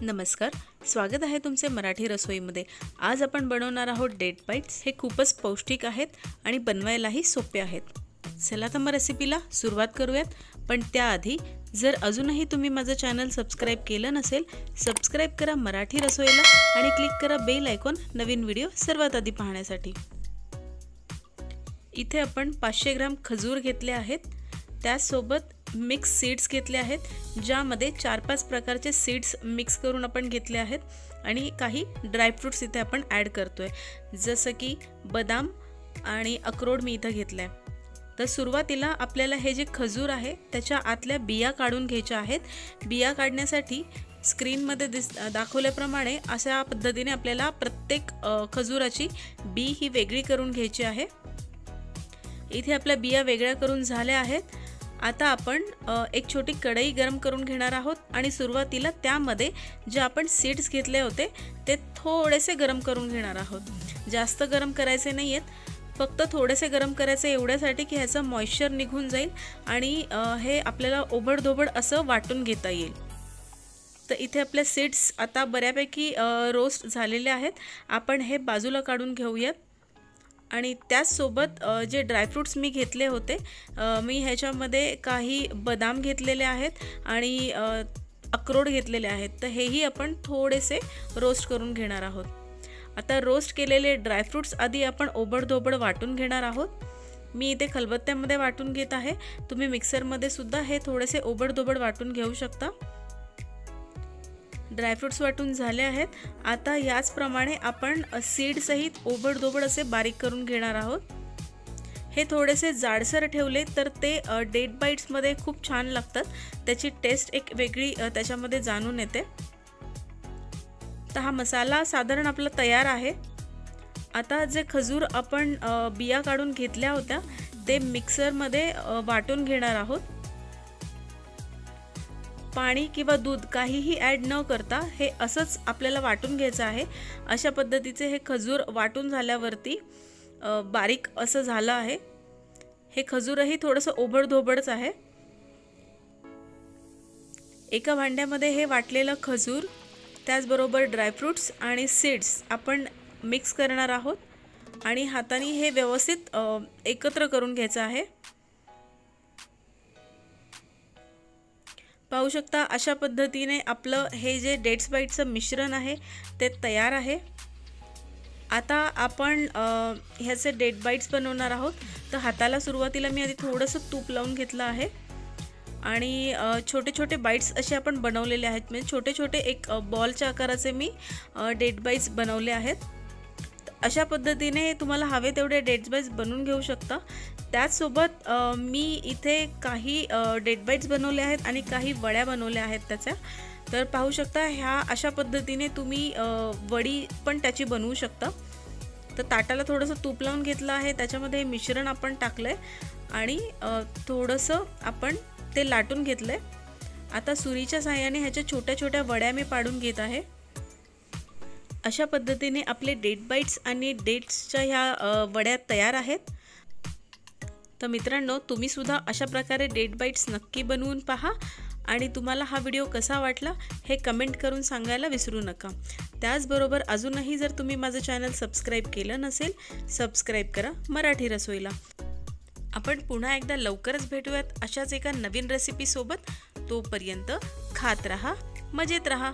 नमस्कार, स्वागत आहे तुमचे मराठी रसोईमध्ये। आज आपण बनवणार आहोत डेट बाईट्स। हे खूपच पौष्टिक आहेत आणि बनवायलाही सोपे आहेत। चला तर मग रेसिपीला सुरुवात करूयात। पण त्याआधी जर अजूनही तुम्ही माझं चॅनल सबस्क्राइब केलं नसेल, सबस्क्राइब करा मराठी रसोईला आणि क्लिक करा बेल आयकॉन नवीन व्हिडिओ सर्वात आधी पाहण्यासाठी। इथे आपण 500 ग्राम खजूर घेतले आहेत। त्यासोबत मिक्स सीड्स घेतले आहेत, ज्यामध्ये 4-5 प्रकारचे सीड्स मिक्स करून आपण घेतले आहेत आणि काही ड्राय फ्रूट्स इथे आपण ॲड करतोय, जसं की बदाम आणि अक्रोड मी इथे घेतलाय। तर सुरुवातीला आपल्याला हे जे खजूर आहे त्याच्या आतल्या बिया काढून घ्यायच्या आहेत। बिया काढण्यासाठी स्क्रीनमध्ये दाखवल्याप्रमाणे अशा पद्धतीने आपल्याला प्रत्येक खजुराची बी ही वेगळी करून घ्यायची आहे। इथे आपल्या बिया वेगळ्या करून झाल्या आहेत। आता आपण एक छोटी कढई गरम करून घेणार आहोत आणि सुरुवातीला त्यामध्ये जे आपण सीड्स घेतले होते ते थोडेसे गरम करून घेणार आहोत। जास्त गरम करायचे नाहीयेत, फक्त थोडेसे गरम करायचे एवढ्यासाठी की ह्याचं मॉइश्चर निघून जाईल आणि हे आपल्याला ओबडधोबड असं वाटून घेता येईल। तर इथे आपले सीड्स आता बऱ्यापैकी रोस्ट झालेले आहेत। आपण हे बाजूला काढून घेऊयात आणि त्याचसोबत जे ड्रायफ्रूट्स मी घेतले होते, मी ह्याच्यामध्ये काही बदाम घेतलेले आहेत आणि अक्रोड घेतलेले आहेत। तर हेही आपण थोडेसे रोस्ट करून घेणार आहोत। आता रोस्ट केलेले ड्रायफ्रूट्स आधी आपण ओबडधोबड वाटून घेणार आहोत। मी इथे खलबत्त्यामध्ये वाटून घेत आहे, तुम्ही मिक्सरमध्ये सुद्धा हे थोडेसे ओबडधोबड वाटून घेऊ शकता। ड्रायफ्रूट्स वाटून झाले आहेत। आता याचप्रमाणे आपण सीड सहित ओबडधोबड असे बारीक करून घेणार आहोत। हे थोडेसे जाडसर ठेवले तर ते डेट बाईट्समध्ये खूप छान लागतात, त्याची टेस्ट एक वेगळी त्याच्यामध्ये जाणून येते। तर हा मसाला साधारण आपला तयार आहे। आता जे खजूर आपण बिया काढून घेतल्या होत्या ते मिक्सरमध्ये वाटून घेणार आहोत। पाणी किंवा दूध काहीही ॲड न करता हे असंच आपल्याला वाटून घ्यायचं आहे। अशा पद्धतीचे हे खजूर वाटून झाल्यावरती बारीक असं झालं आहे। हे खजूरही थोडंसं ओबडधोबडच आहे। एका भांड्यामध्ये हे वाटलेलं खजूर, त्याचबरोबर ड्रायफ्रूट्स आणि सीड्स आपण मिक्स करणार आहोत आणि हाताने हे व्यवस्थित एकत्र करून घ्यायचं आहे। पाहू शकता अशा पद्धतीने आपलं हे जे डेट्स बाईटचं मिश्रण आहे ते तयार आहे। आता आपण ह्याचे डेट बाईट्स बनवणार आहोत। तर हाताला सुरुवातीला मी आधी थोडंसं तूप लावून घेतलं आहे आणि छोटे छोटे बाईट्स असे आपण बनवलेले आहेत। म्हणजे छोटे छोटे एक बॉलच्या आकाराचे मी डेट बाईट्स बनवले आहेत। अशा पद्धतीने तुम्हाला हवे तेवढे डेट बाईट्स बनवून घेऊ शकता। त्याचसोबत मी इथे काही डेट बाईट्स बनवले आहेत आणि काही वड्या बनवल्या आहेत त्याच्या। तर पाहू शकता ह्या अशा पद्धतीने तुम्ही वडी पण त्याची बनवू शकता। तर ताटाला थोडंसं तूप लावून घेतलं आहे, त्याच्यामध्ये हे मिश्रण आपण टाकलं आहे आणि थोडंसं आपण ते लाटून घेतलं आहे। आता सुरीच्या साहाय्याने ह्याच्या छोट्या छोट्या वड्या मी पाडून घेत आहे। अशा पद्धतीने आपले डेट बाईट्स आणि डेट्सच्या ह्या वड्या तयार आहेत। तर मित्रांनो, तुम्ही सुद्धा अशा प्रकारे डेट बाईट्स नक्की बनवून पहा आणि तुम्हाला हा व्हिडिओ कसा वाटला हे कमेंट करून सांगायला विसरू नका। त्याचबरोबर अजूनही जर तुम्ही माझं चॅनल सबस्क्राइब केलं नसेल, सबस्क्राइब करा मराठी रसोईला। आपण पुन्हा एकदा लवकरच भेटूयात अशाच एका नवीन रेसिपी सोबत। तोपर्यंत खात रहा, मजेत रहा।